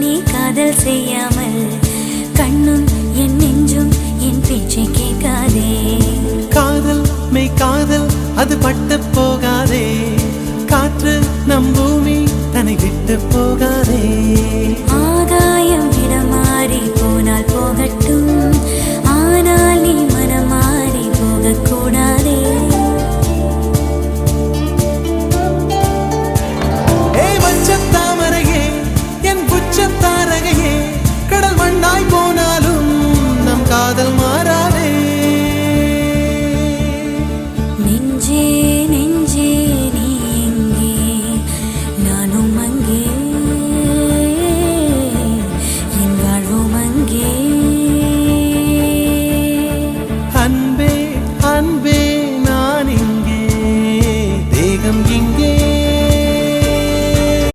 நீ காதல் செய்யாமல் கண்ணும் என் நெஞ்சும் என் பேச்சை கேட்காதே. காதல் மெய் காதல் அது பட்டு போகாதே, காற்று நம் பூமி தன்னை விட்டு போகாதே.